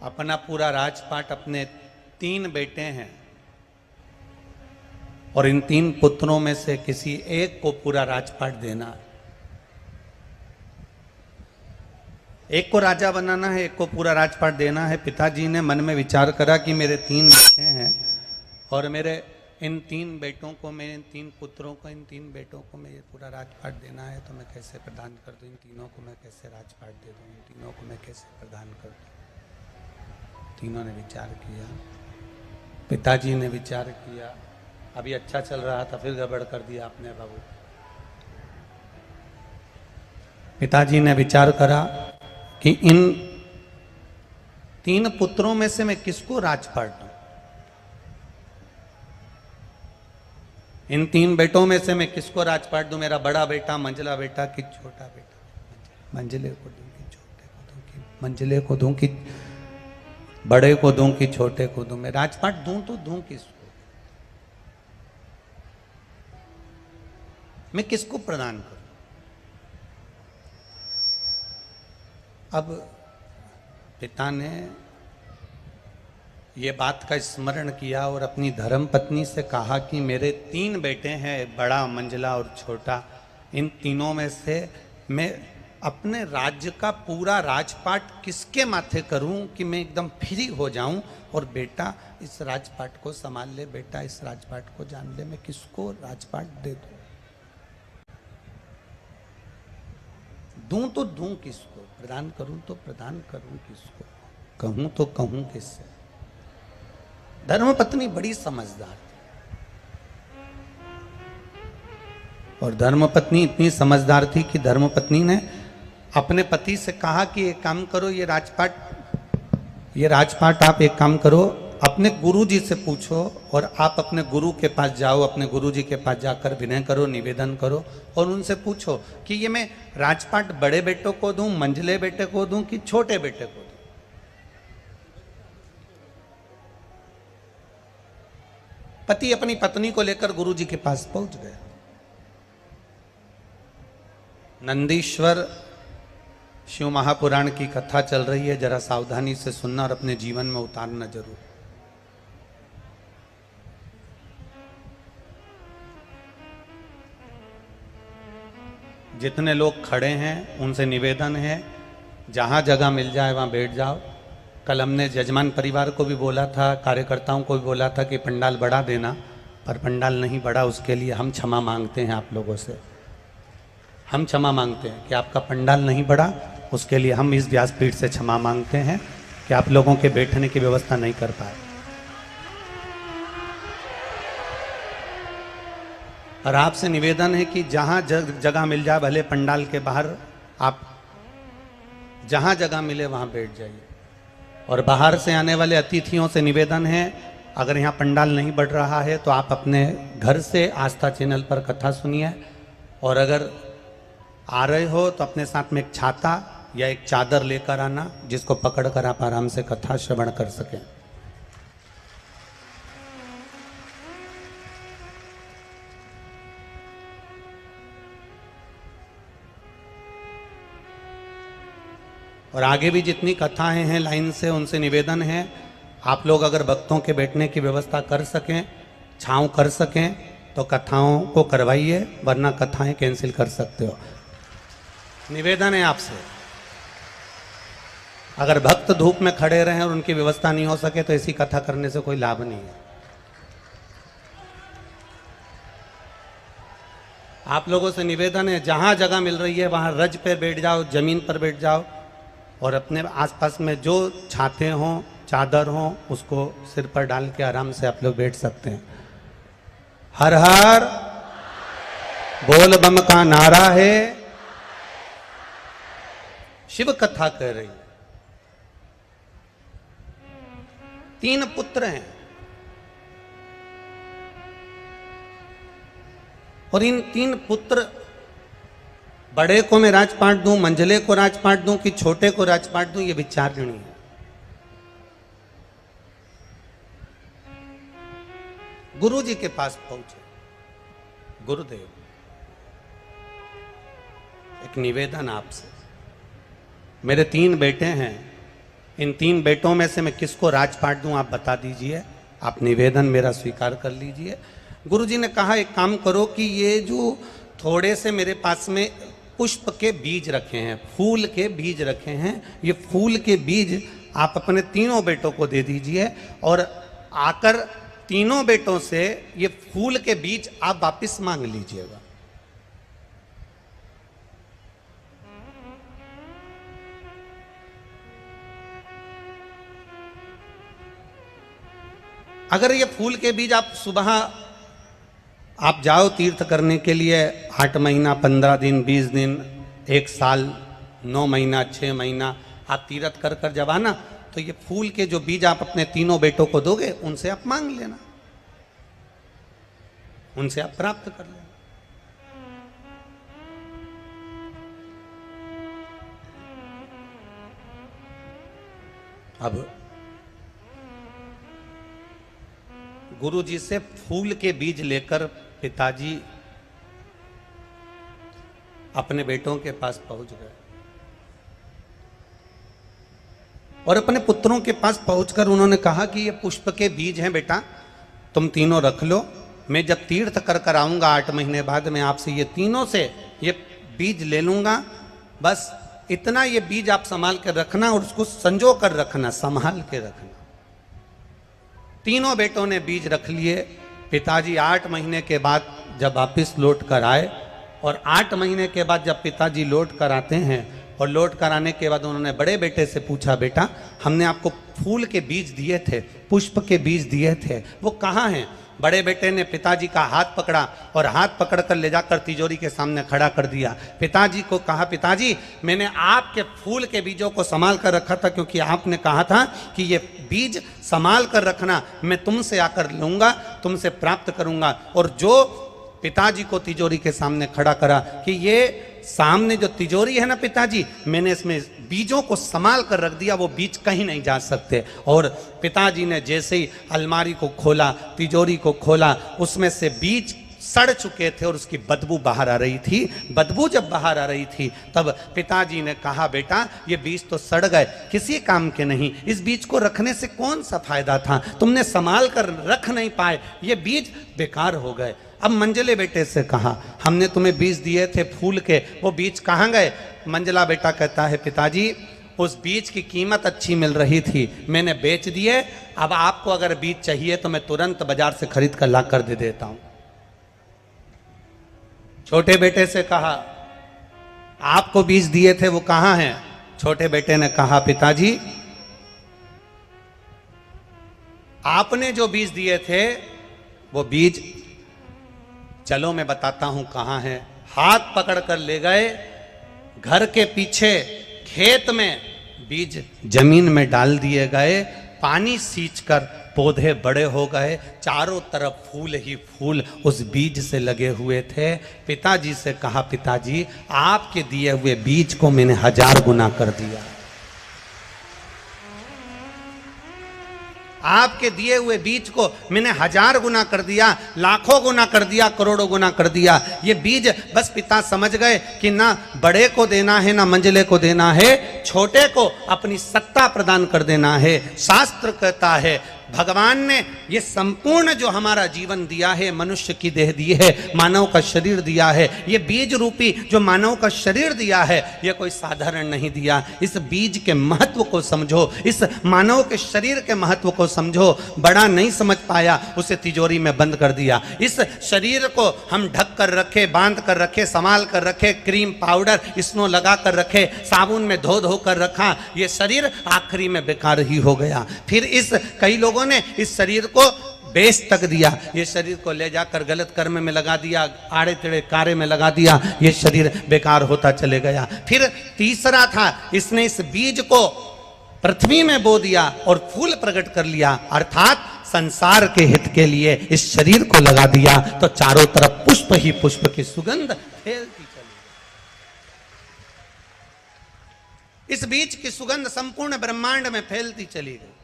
अपना पूरा राजपाट अपने 3 बेटे हैं और इन 3 पुत्रों में से किसी एक को पूरा राजपाट देना है। एक को राजा बनाना है, एक को पूरा राजपाट देना है। पिताजी ने मन में विचार करा कि मेरे 3 बेटे हैं और मेरे इन 3 बेटों को, मैं इन 3 पुत्रों को, इन 3 बेटों को मैं ये पूरा राजपाट देना है, तो मैं कैसे प्रदान कर दूं? इन तीनों को मैं कैसे राजपाट दे दूं? इन तीनों को मैं कैसे प्रदान कर दूं? तीनों ने विचार किया, पिताजी ने विचार किया। अभी अच्छा चल रहा था, फिर गड़बड़ कर दिया आपने बाबू। पिताजी ने विचार करा कि इन 3 पुत्रों में से मैं किसको राजपाट दूं? इन 3 बेटों में से मैं किसको राजपाट दूं? मेरा बड़ा बेटा, मंझला बेटा कि छोटा बेटा? मंझले को दूं कि छोटे को दूं? कि मंझले को दूं कि बड़े को दूं कि छोटे को दूं? मैं राजपाट दूं तो दूं किसको? मैं किसको प्रदान करूं? अब पिता ने ये बात का स्मरण किया और अपनी धर्म पत्नी से कहा कि मेरे 3 बेटे हैं, बड़ा, मंझला और छोटा। इन तीनों में से मैं अपने राज्य का पूरा राजपाट किसके माथे करूं कि मैं एकदम फ्री हो जाऊं और बेटा इस राजपाट को संभाल ले, बेटा इस राजपाट को जान ले। मैं किसको राजपाट दे दूं? दूं तो दूं किसको? प्रदान करूं तो प्रदान करूं किसको? कहूं तो कहूं किससे? धर्मपत्नी बड़ी समझदार थी और धर्मपत्नी इतनी समझदार थी कि धर्मपत्नी ने अपने पति से कहा कि एक काम करो, ये राजपाट आप एक काम करो, अपने गुरुजी से पूछो और आप अपने गुरु के पास जाओ, अपने गुरुजी के पास जाकर विनय करो, निवेदन करो और उनसे पूछो कि ये मैं राजपाट बड़े बेटों को दूं, मंझले बेटे को दूं कि छोटे बेटे को दूं? पति अपनी पत्नी को लेकर गुरुजी के पास पहुंच गए। नंदीश्वर शिव महापुराण की कथा चल रही है, जरा सावधानी से सुनना और अपने जीवन में उतारना जरूर। जितने लोग खड़े हैं उनसे निवेदन है, जहां जगह मिल जाए वहां बैठ जाओ। कल हमने जजमान परिवार को भी बोला था, कार्यकर्ताओं को भी बोला था कि पंडाल बढ़ा देना, पर पंडाल नहीं बढ़ा। उसके लिए हम क्षमा मांगते हैं आप लोगों से। हम क्षमा मांगते हैं कि आपका पंडाल नहीं बढ़ा, उसके लिए हम इस व्यासपीठ से क्षमा मांगते हैं कि आप लोगों के बैठने की व्यवस्था नहीं कर पाए। और आपसे निवेदन है कि जहां जगह मिल जाए, भले पंडाल के बाहर, आप जहां जगह मिले वहां बैठ जाइए। और बाहर से आने वाले अतिथियों से निवेदन है, अगर यहाँ पंडाल नहीं बढ़ रहा है तो आप अपने घर से आस्था चैनल पर कथा सुनिए, और अगर आ रहे हो तो अपने साथ में एक छाता या एक चादर लेकर आना, जिसको पकड़कर आप आराम से कथा श्रवण कर सकें। और आगे भी जितनी कथाएं हैं लाइन से, उनसे निवेदन है आप लोग अगर भक्तों के बैठने की व्यवस्था कर सकें, छांव कर सकें तो कथाओं को करवाइए, वरना कथाएं कैंसिल कर सकते हो। निवेदन है आपसे। अगर भक्त धूप में खड़े रहें और उनकी व्यवस्था नहीं हो सके तो ऐसी कथा करने से कोई लाभ नहीं है। आप लोगों से निवेदन है, जहां जगह मिल रही है वहां रज पे बैठ जाओ, जमीन पर बैठ जाओ, और अपने आसपास में जो छाते हों, चादर हों, उसको सिर पर डाल के आराम से आप लोग बैठ सकते हैं। हर हर बोल बम का नारा है। शिव कथा कह रही है। 3 पुत्र हैं और इन 3 पुत्र, बड़े को मैं राजपाट दूं, मंझले को राजपाट दूं कि छोटे को राजपाट दूं, ये विचारणी है। गुरु जी के पास पहुंचे। गुरुदेव, एक निवेदन आपसे, मेरे 3 बेटे हैं, इन 3 बेटों में से मैं किसको राजपाट दूं, आप बता दीजिए। आप निवेदन मेरा स्वीकार कर लीजिए। गुरुजी ने कहा एक काम करो कि ये जो थोड़े से मेरे पास में पुष्प के बीज रखे हैं, फूल के बीज रखे हैं, ये फूल के बीज आप अपने 3 बेटों को दे दीजिए और आकर 3 बेटों से ये फूल के बीज आप वापस मांग लीजिएगा। अगर ये फूल के बीज आप सुबह आप जाओ तीर्थ करने के लिए, 8 महीना, 15 दिन, 20 दिन, 1 साल, 9 महीना, 6 महीना आप तीर्थ कर कर जब आना, तो ये फूल के जो बीज आप अपने 3 बेटों को दोगे, उनसे आप मांग लेना, उनसे आप प्राप्त कर लेना। अब गुरु जी से फूल के बीज लेकर पिताजी अपने बेटों के पास पहुंच गए और अपने पुत्रों के पास पहुंचकर उन्होंने कहा कि ये पुष्प के बीज हैं बेटा, तुम तीनों रख लो। मैं जब तीर्थ कर कर आऊंगा 8 महीने बाद, मैं आपसे ये तीनों से ये बीज ले लूंगा। बस इतना ये बीज आप संभाल कर रखना और उसको संजो कर रखना, संभाल के रखना। 3 बेटों ने बीज रख लिए। पिताजी 8 महीने के बाद जब वापिस लौट कर आए और 8 महीने के बाद जब पिताजी लौट कर आते हैं और लौट कर आने के बाद उन्होंने बड़े बेटे से पूछा, बेटा हमने आपको फूल के बीज दिए थे, पुष्प के बीज दिए थे, वो कहाँ हैं? बड़े बेटे ने पिताजी का हाथ पकड़ा और हाथ पकड़कर ले जाकर तिजोरी के सामने खड़ा कर दिया। पिताजी को कहा, पिताजी मैंने आपके फूल के बीजों को संभाल कर रखा था, क्योंकि आपने कहा था कि ये बीज संभाल कर रखना, मैं तुमसे आकर लूंगा, तुमसे प्राप्त करूंगा। और जो पिताजी को तिजोरी के सामने खड़ा करा कि ये सामने जो तिजोरी है ना पिताजी, मैंने इसमें बीजों को संभाल कर रख दिया, वो बीज कहीं नहीं जा सकते। और पिताजी ने जैसे ही अलमारी को खोला, तिजोरी को खोला, उसमें से बीज सड़ चुके थे और उसकी बदबू बाहर आ रही थी। बदबू जब बाहर आ रही थी तब पिताजी ने कहा, बेटा ये बीज तो सड़ गए, किसी काम के नहीं, इस बीज को रखने से कौन सा फायदा था, तुमने संभाल कर रख नहीं पाए, ये बीज बेकार हो गए। अब मंझले बेटे से कहा, हमने तुम्हें बीज दिए थे फूल के, वो बीज कहाँ गए? मंझला बेटा कहता है, पिताजी उस बीज की कीमत अच्छी मिल रही थी, मैंने बेच दिए। अब आपको अगर बीज चाहिए तो मैं तुरंत बाजार से खरीद कर ला कर दे देता हूं। छोटे बेटे से कहा, आपको बीज दिए थे वो कहाँ हैं? छोटे बेटे ने कहा, पिताजी आपने जो बीज दिए थे वो बीज, चलो मैं बताता हूं कहाँ है। हाथ पकड़ कर ले गए, घर के पीछे खेत में बीज जमीन में डाल दिए गए, पानी सींचकर पौधे बड़े हो गए, चारों तरफ फूल ही फूल उस बीज से लगे हुए थे। पिताजी से कहा, पिताजी आपके दिए हुए बीज को मैंने 1000 गुना कर दिया, आपके दिए हुए बीज को मैंने 1000 गुना कर दिया, लाखों गुना कर दिया, करोड़ों गुना कर दिया। ये बीज बस पिता समझ गए कि ना बड़े को देना है ना मंझले को देना है, छोटे को अपनी सत्ता प्रदान कर देना है। शास्त्र कहता है भगवान ने ये संपूर्ण जो हमारा जीवन दिया है, मनुष्य की देह दी है, मानव का शरीर दिया है, ये बीज रूपी जो मानव का शरीर दिया है, ये कोई साधारण नहीं दिया। इस बीज के महत्व को समझो, इस मानव के शरीर के महत्व को समझो। बड़ा नहीं समझ पाया, उसे तिजोरी में बंद कर दिया। इस शरीर को हम ढक कर रखे, बांध कर रखे, संभाल कर रखे, क्रीम पाउडर स्नो लगा कर रखे, साबुन में धो धो कर रखा, ये शरीर आखिरी में बेकार ही हो गया। फिर इस कई लोगों ने इस शरीर को बेच तक दिया, ये शरीर को ले जाकर गलत कर्म में लगा दिया, आड़े टेढ़े कार्य में लगा दिया, ये शरीर बेकार होता चले गया। फिर तीसरा था, इसने इस बीज को पृथ्वी में बो दिया और फूल प्रकट कर लिया, अर्थात संसार के हित के लिए इस शरीर को लगा दिया, तो चारों तरफ पुष्प ही पुष्प की सुगंध फैलती चली। इस बीज की सुगंध संपूर्ण ब्रह्मांड में फैलती चली गई।